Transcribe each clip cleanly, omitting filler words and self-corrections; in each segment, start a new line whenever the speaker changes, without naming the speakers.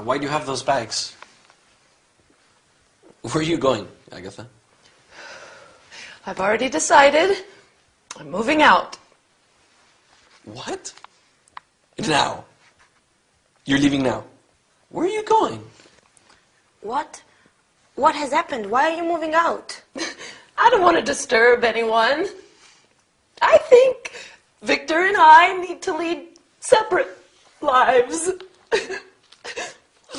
Why do you have those bags? Where are you going, Agatha?
I've already decided. I'm moving out.
What? Now? You're leaving now? Where are you going?
What? What has happened? Why are you moving out?
I don't want to disturb anyone. I think Victor and I need to lead separate lives.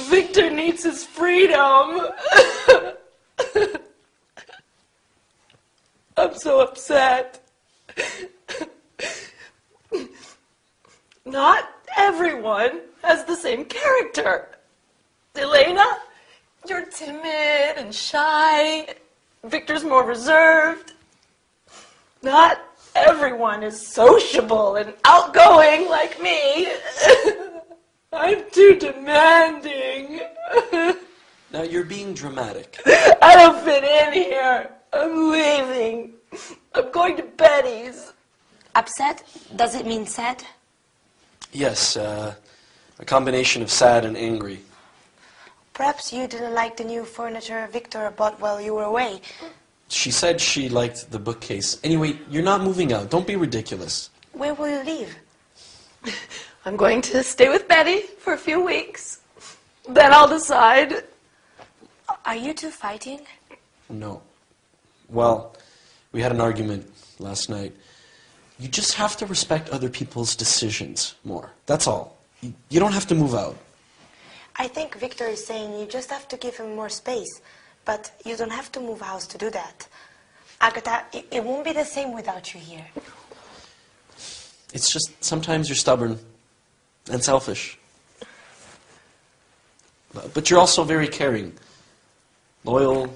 Victor needs his freedom. I'm so upset. Not everyone has the same character. Elena, you're timid and shy. Victor's more reserved. Not everyone is sociable and outgoing like me. I'm too demanding.
Now you're being dramatic.
I don't fit in here. I'm leaving. I'm going to Betty's.
Upset? Does it mean sad?
Yes, a combination of sad and angry.
Perhaps you didn't like the new furniture Victor bought while you were away.
She said she liked the bookcase. Anyway, you're not moving out. Don't be ridiculous.
Where will you leave?
I'm going to stay with Betty for a few weeks. Then I'll decide.
Are you two fighting?
No. Well, we had an argument last night. You just have to respect other people's decisions more. That's all. You don't have to move out.
I think Victor is saying you just have to give him more space, but you don't have to move house to do that. Agatha, it won't be the same without you here.
It's just sometimes you're stubborn and selfish. But you're also very caring. Loyal,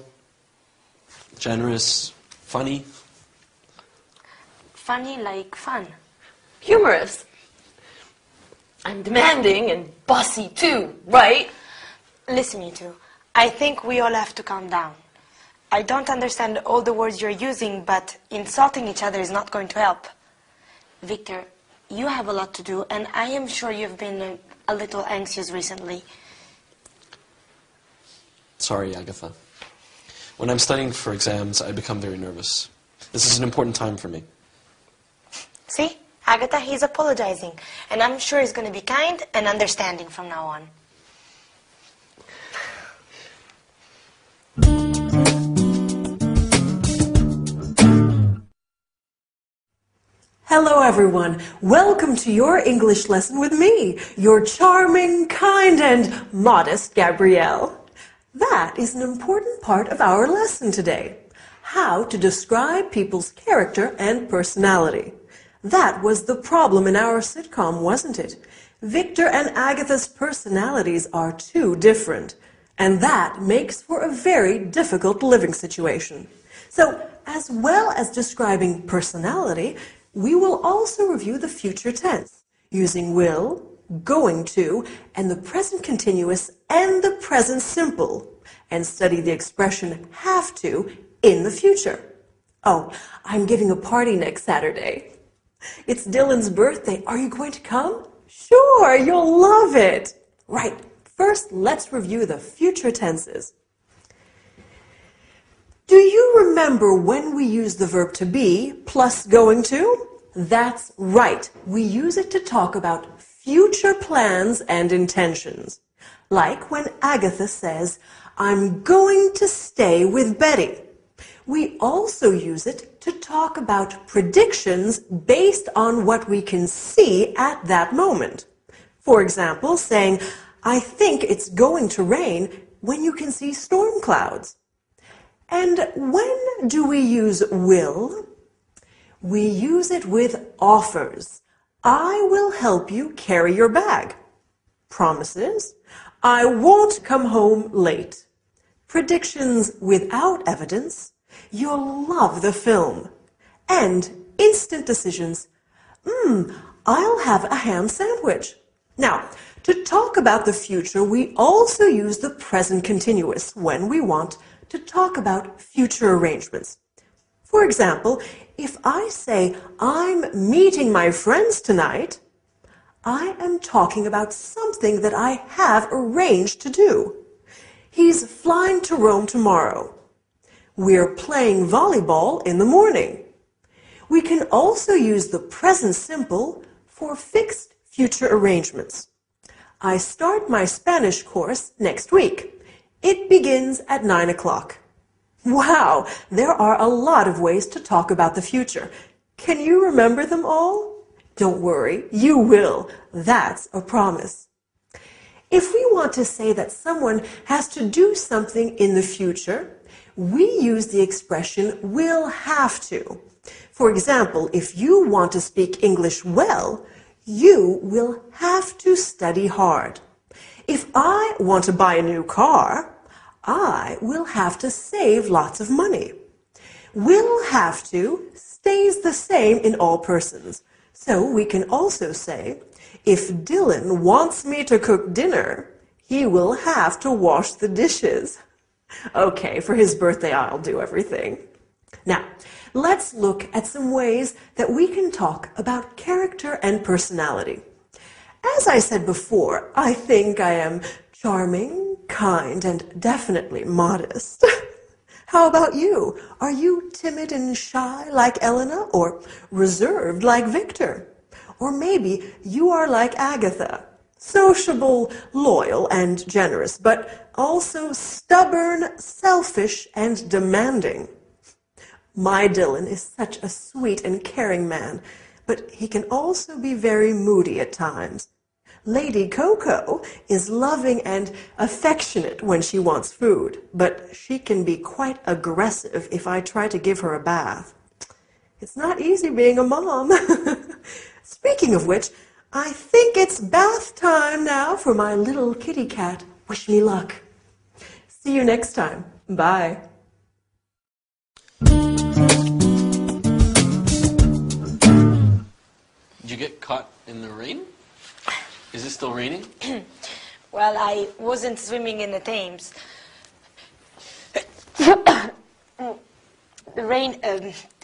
generous, funny.
Funny like fun.
Humorous. I'm demanding and bossy too, right?
Listen, you two. I think we all have to calm down. I don't understand all the words you're using, but insulting each other is not going to help. Victor, you have a lot to do, and I am sure you've been a little anxious recently.
Sorry, Agatha. When I'm studying for exams, I become very nervous. This is an important time for me.
See? Agatha, he's apologizing, and I'm sure he's going to be kind and understanding from now on.
Hello everyone, welcome to your English lesson with me, your charming, kind and modest Gabrielle. That is an important part of our lesson today, how to describe people's character and personality. That was the problem in our sitcom, wasn't it? Victor and Agatha's personalities are too different, and that makes for a very difficult living situation. So, as well as describing personality, we will also review the future tense, using will, going to, and the present continuous and the present simple, and study the expression have to in the future. Oh, I'm giving a party next Saturday. It's Dylan's birthday. Are you going to come? Sure, you'll love it. Right, first let's review the future tenses. Do you remember when we use the verb to be plus going to? That's right. We use it to talk about future plans and intentions. Like when Agatha says, I'm going to stay with Betty. We also use it to talk about predictions based on what we can see at that moment. For example, saying, I think it's going to rain when you can see storm clouds. And when do we use will? We use it with offers. I will help you carry your bag. Promises. I won't come home late. Predictions without evidence. You'll love the film. And instant decisions. I'll have a ham sandwich. Now, to talk about the future, we also use the present continuous when we want to talk about future arrangements. For example, if I say, I'm meeting my friends tonight, I am talking about something that I have arranged to do. He's flying to Rome tomorrow. We're playing volleyball in the morning. We can also use the present simple for fixed future arrangements. I start my Spanish course next week. It begins at 9 o'clock. Wow, there are a lot of ways to talk about the future. Can you remember them all? Don't worry, you will. That's a promise. If we want to say that someone has to do something in the future, we use the expression will have to. For example, if you want to speak English well, you will have to study hard. If I want to buy a new car, I will have to save lots of money. Will have to stays the same in all persons. So we can also say, if Dylan wants me to cook dinner, he will have to wash the dishes. Okay, for his birthday, I'll do everything. Now, let's look at some ways that we can talk about character and personality. As I said before, I think I am charming, kind, and definitely modest. How about you? Are you timid and shy like Elena, or reserved like Victor? Or maybe you are like Agatha, sociable, loyal, and generous, but also stubborn, selfish, and demanding. My Dylan is such a sweet and caring man, but he can also be very moody at times. Lady Coco is loving and affectionate when she wants food, but she can be quite aggressive if I try to give her a bath. It's not easy being a mom. Speaking of which, I think it's bath time now for my little kitty cat. Wish me luck. See you next time. Bye.
Did you get caught in the rain? Is it still raining?
Well, I wasn't swimming in the Thames. The rain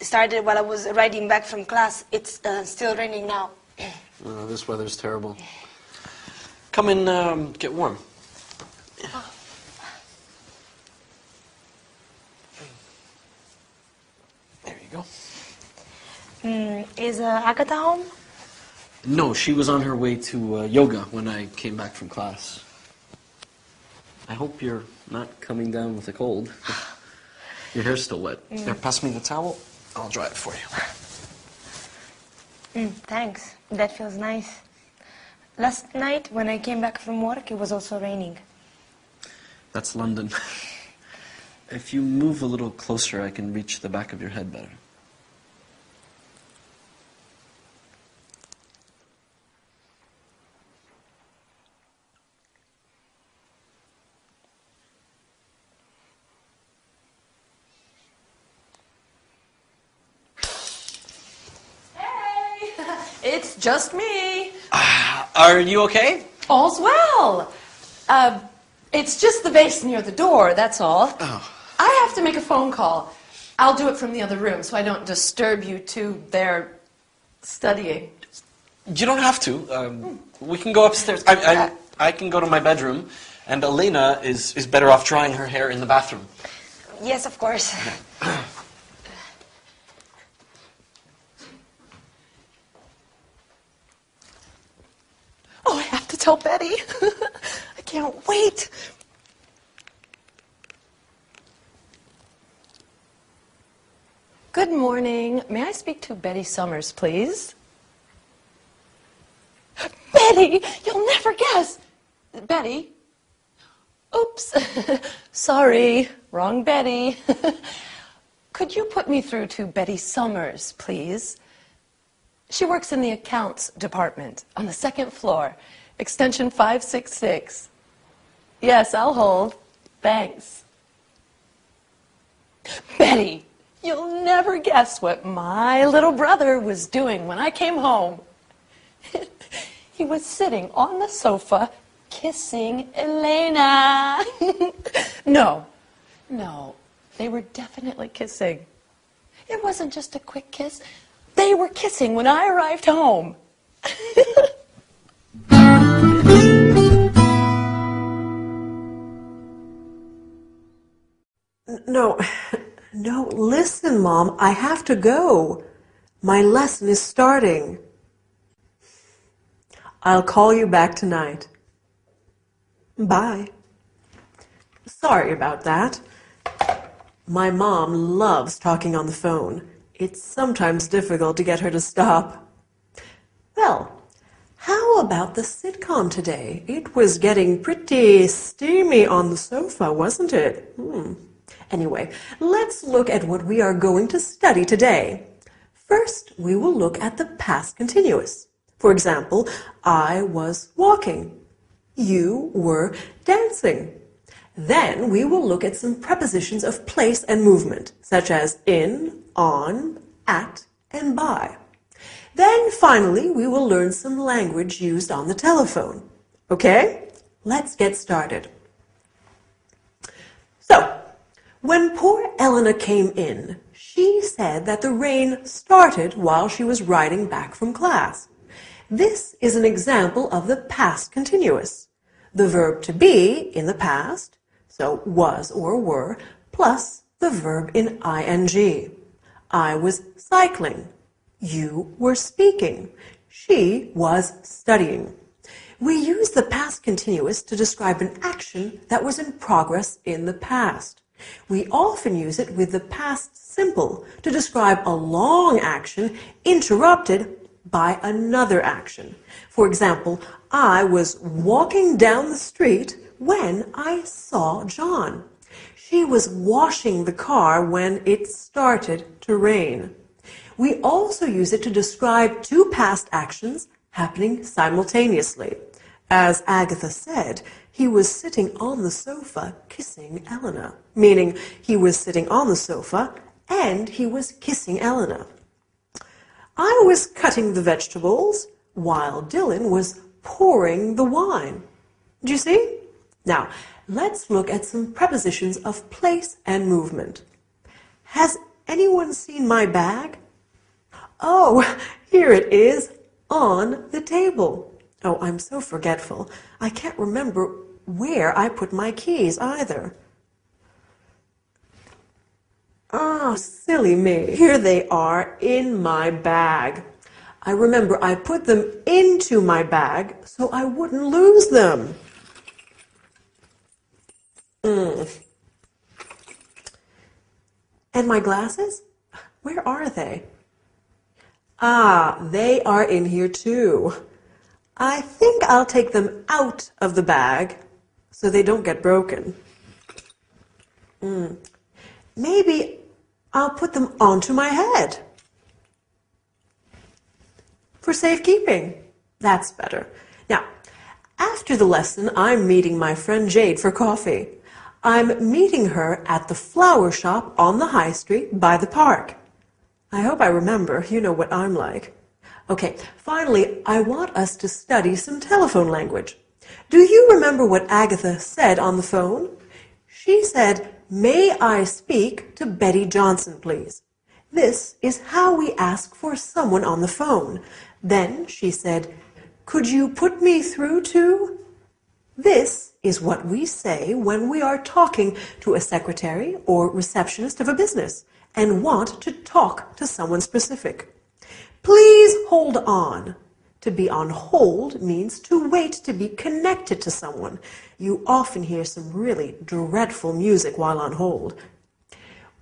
started while I was riding back from class. It's still raining now.
Oh, this weather's terrible. Come and get warm. There you go.
Is Agatha home?
No, she was on her way to yoga when I came back from class. I hope you're not coming down with a cold. Your hair's still wet. There, pass me the towel. I'll dry it for you.
Thanks. That feels nice. Last night, when I came back from work, it was also raining.
That's London. If you move a little closer, I can reach the back of your head better.
It's just me.
Are you okay?
All's well. It's just the vase near the door, that's all.
Oh.
I have to make a phone call. I'll do it from the other room so I don't disturb you two there studying.
You don't have to. We can go upstairs. I can go to my bedroom, and Elena is better off drying her hair in the bathroom.
Yes, of course.
Oh, I have to tell Betty. I can't wait. Good morning. May I speak to Betty Summers, please? Betty, you'll never guess. Betty? Oops. Sorry, wrong Betty. Could you put me through to Betty Summers, please? She works in the accounts department on the second floor, extension 566. Yes, I'll hold. Thanks. Betty, you'll never guess what my little brother was doing when I came home. He was sitting on the sofa kissing Elena. No, they were definitely kissing. It wasn't just a quick kiss. They were kissing when I arrived home.
No, no, listen, Mom, I have to go. My lesson is starting. I'll call you back tonight. Bye. Sorry about that. My mom loves talking on the phone. It's sometimes difficult to get her to stop. Well, how about the sitcom today? It was getting pretty steamy on the sofa, wasn't it? Anyway, let's look at what we are going to study today. First, we will look at the past continuous. For example, I was walking. You were dancing. Then we will look at some prepositions of place and movement, such as in, on, at, and by. Then finally, we will learn some language used on the telephone. Okay? Let's get started. So, when poor Elena came in, she said that the rain started while she was riding back from class. This is an example of the past continuous. The verb to be in the past, so was or were, plus the verb in ing. I was cycling. You were speaking. She was studying. We use the past continuous to describe an action that was in progress in the past. We often use it with the past simple to describe a long action interrupted by another action. For example, I was walking down the street when I saw John. She was washing the car when it started to rain. We also use it to describe two past actions happening simultaneously. As Agatha said, he was sitting on the sofa kissing Elena, meaning he was sitting on the sofa and he was kissing Elena. I was cutting the vegetables while Dylan was pouring the wine. Do you see? Now, let's look at some prepositions of place and movement. Has anyone seen my bag? Oh, here it is on the table. Oh, I'm so forgetful. I can't remember where I put my keys either. Oh, silly me. Here they are in my bag. I remember I put them into my bag so I wouldn't lose them. And my glasses? Where are they? Ah, they are in here too. I think I'll take them out of the bag so they don't get broken. Maybe I'll put them onto my head. For safekeeping. That's better. Now, after the lesson, I'm meeting my friend Jade for coffee. I'm meeting her at the flower shop on the high street by the park. I hope I remember. You know what I'm like. Okay, finally, I want us to study some telephone language. Do you remember what Agatha said on the phone? She said, "May I speak to Betty Johnson, please?" This is how we ask for someone on the phone. Then she said, "Could you put me through to?" This is what we say when we are talking to a secretary or receptionist of a business and want to talk to someone specific. Please hold on. To be on hold means to wait to be connected to someone. You often hear some really dreadful music while on hold.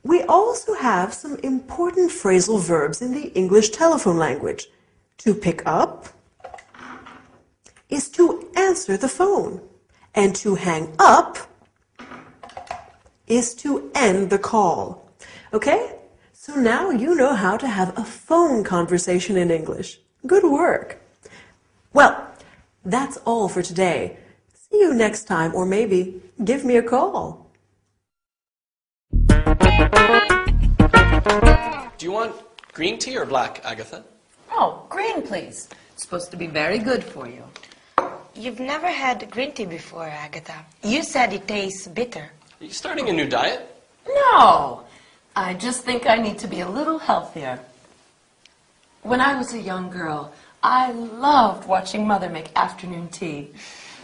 We also have some important phrasal verbs in the English telephone language. To pick up is to answer the phone, and to hang up is to end the call. Okay? So now you know how to have a phone conversation in English. Good work. Well, that's all for today. See you next time, or maybe give me a call.
Do you want green tea or black, Agatha?
Oh, green, please. It's supposed to be very good for you.
You've never had green tea before, Agatha. You said it tastes bitter.
Are you starting a new diet?
No, I just think I need to be a little healthier. When I was a young girl, I loved watching Mother make afternoon tea.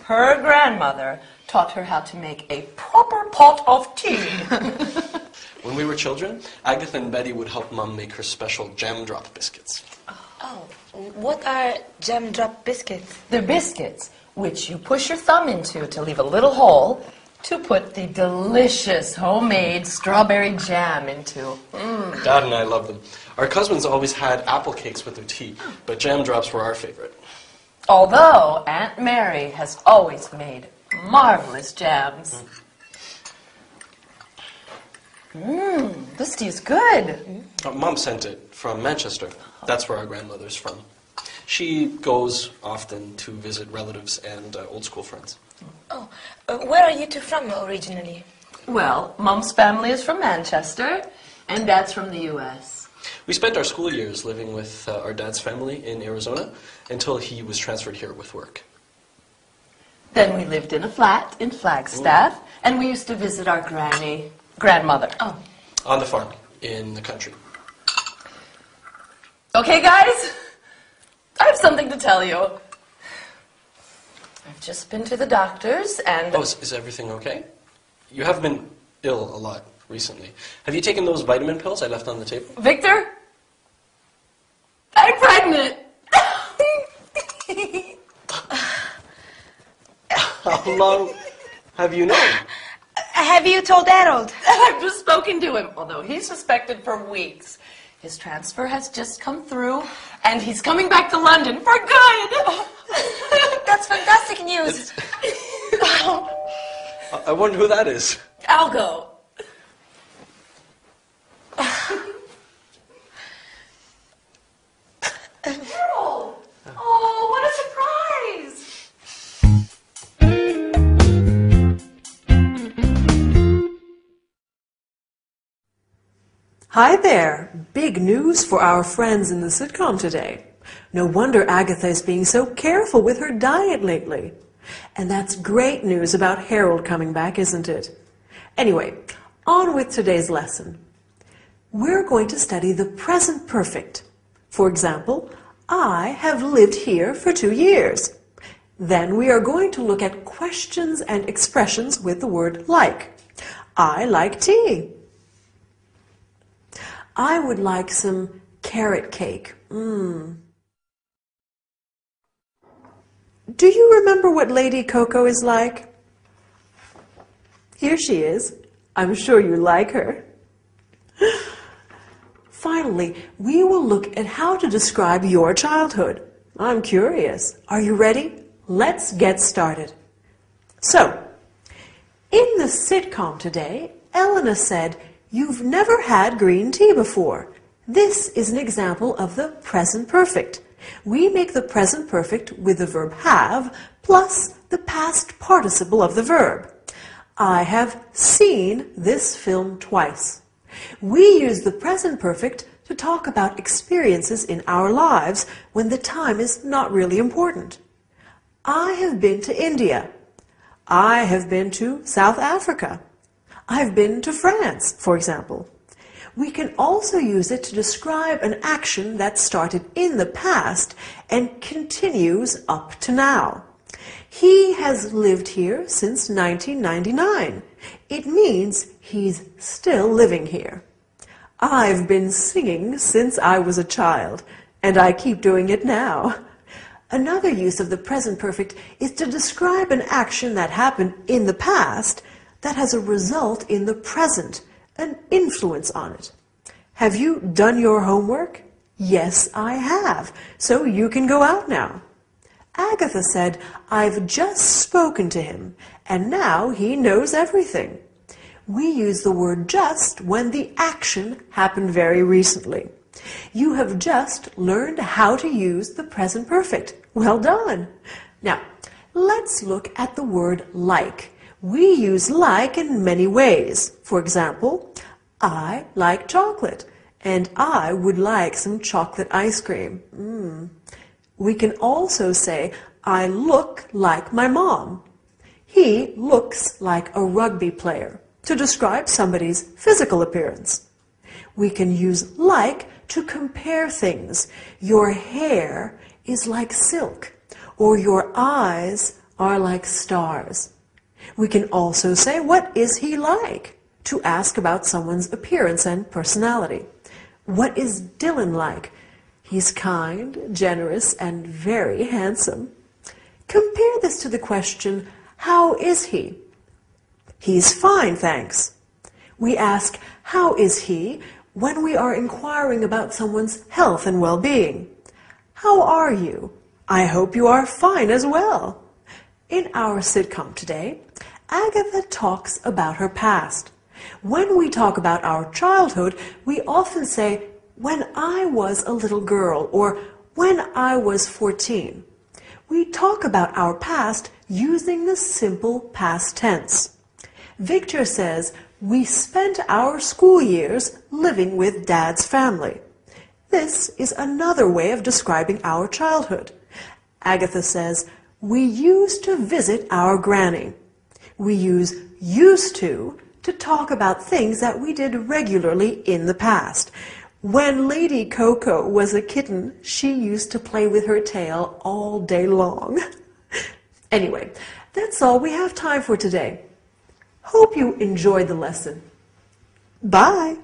Her grandmother taught her how to make a proper pot of tea.
When we were children, Agatha and Betty would help Mom make her special jam drop biscuits.
Oh, what are jam drop biscuits?
They're biscuits, which you push your thumb into to leave a little hole to put the delicious homemade strawberry jam into.
Dad and I love them. Our cousins always had apple cakes with their tea, but jam drops were our favorite.
Although Aunt Mary has always made marvelous jams. This tea is good.
Mom sent it from Manchester. That's where our grandmother's from. She goes often to visit relatives and old school friends.
Oh, where are you two from originally?
Well, Mom's family is from Manchester, and Dad's from the U.S.
We spent our school years living with our dad's family in Arizona until he was transferred here with work.
Then we lived in a flat in Flagstaff, and we used to visit our grandmother.
Oh.
On the farm, in the country.
Okay, guys, I have something to tell you. I've just been to the doctor's, and...
Oh, is everything okay? You have been ill a lot recently. Have you taken those vitamin pills I left on the table?
Victor, I'm pregnant.
How long have you known?
Have you told Harold?
I've just spoken to him, although he's suspected for weeks. His transfer has just come through, and he's coming back to London for good.
That's fantastic news.
I wonder who that is.
I'll go. Harold! Oh, what a surprise!
Hi there! Big news for our friends in the sitcom today. No wonder Agatha is being so careful with her diet lately. And that's great news about Harold coming back, isn't it? Anyway, on with today's lesson. We're going to study the present perfect. For example, I have lived here for 2 years. Then we are going to look at questions and expressions with the word like. I like tea. I would like some carrot cake. Do you remember what Lady Coco is like? Here she is. I'm sure you like her. Finally, we will look at how to describe your childhood. I'm curious. Are you ready? Let's get started. So, in the sitcom today, Elena said, "You've never had green tea before." This is an example of the present perfect. We make the present perfect with the verb have plus the past participle of the verb. I have seen this film twice. We use the present perfect to talk about experiences in our lives when the time is not really important. I have been to India. I have been to South Africa. I've been to France, for example. We can also use it to describe an action that started in the past and continues up to now. He has lived here since 1999. It means he's still living here. I've been singing since I was a child, and I keep doing it now. Another use of the present perfect is to describe an action that happened in the past that has a result in the present, an influence on it. Have you done your homework? Yes, I have. So you can go out now. Agatha said, I've just spoken to him, and now he knows everything. We use the word just when the action happened very recently. You have just learned how to use the present perfect. Well done. Now, let's look at the word like. We use like in many ways. For example, I like chocolate, and I would like some chocolate ice cream. We can also say, I look like my mom. He looks like a rugby player, to describe somebody's physical appearance. We can use like to compare things. Your hair is like silk, or your eyes are like stars. We can also say, what is he like? to ask about someone's appearance and personality. What is Dylan like? He's kind, generous, and very handsome. Compare this to the question, how is he? He's fine, thanks. We ask, how is he, when we are inquiring about someone's health and well-being. How are you? I hope you are fine as well. In our sitcom today, Agatha talks about her past. When we talk about our childhood, we often say, when I was a little girl, or when I was 14. We talk about our past using the simple past tense. Victor says, we spent our school years living with Dad's family. This is another way of describing our childhood. Agatha says, we used to visit our granny. We use used to talk about things that we did regularly in the past. When Lady Coco was a kitten, she used to play with her tail all day long. Anyway, that's all we have time for today. Hope you enjoyed the lesson. Bye!